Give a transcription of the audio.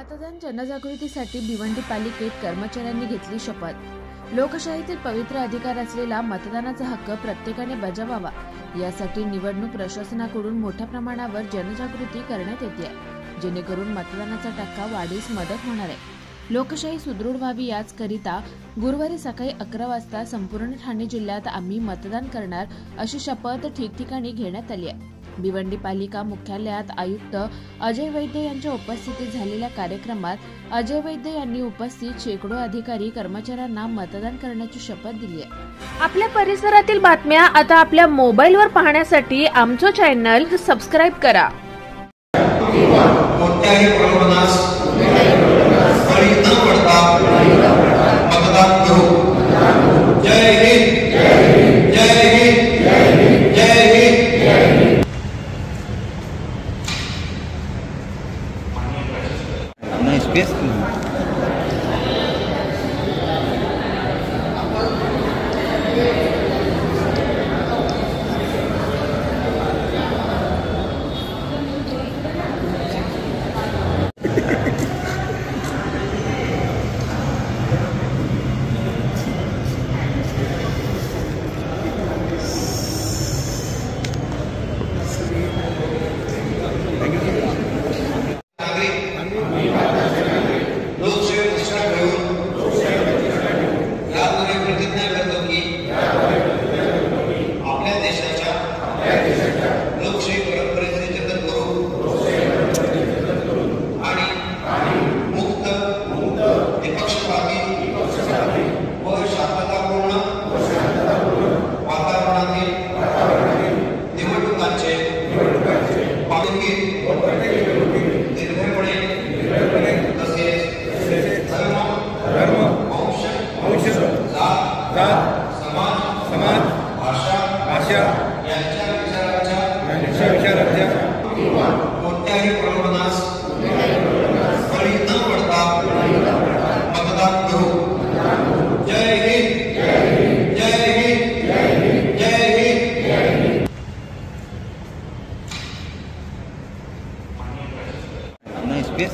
मतदान जनजागृतीसाठी भिवंडी पालिकेत कर्मचाऱ्यांनी घेतली शपथ। लोकशाहीतील पवित्र अधिकार असलेला मतदानाचा हक्क प्रत्येकाने बजावावा, यासाठी निवडणूक प्रशासनाकडून मोठ्या प्रमाणावर जनजागृती करण्यात येते, जेणेकरून मतदानाचा टक्का वाढीस मदत होणार आहे। लोकशाही सुदृढ व्हावी याचकरिता गुरुवारी सकाळी 11 वाजता संपूर्ण ठाणे जिल्ह्यात आम्ही मतदान करणार अशी शपथ ठिकठिकाणी घेण्यात आली आहे। भिवंडी पालिका मुख्यालयात आयुक्त अजय वैद्य यांच्या उपस्थितीत झालेल्या कार्यक्रमात अजय वैद्य यांनी उपस्थित शेकडो अधिकारी कर्मचाऱ्यांना मतदान करण्याची शपथ दिली आहे। आपल्या परिसरातील बातम्या आता आपल्या मोबाईलवर पाहण्यासाठी आमचं चॅनल सबस्क्राइब करा। कोणत्याही प्रलोभनास बळी न पडता मतदान करू। जय हिंद, जय हिंद, जय हिंद। अपना स्पेस कोणत्याही प्रलोभनास बळी न पडता मतदान करू। जय हिंद, जय हिंद, जय हिंद। अपना स्पेस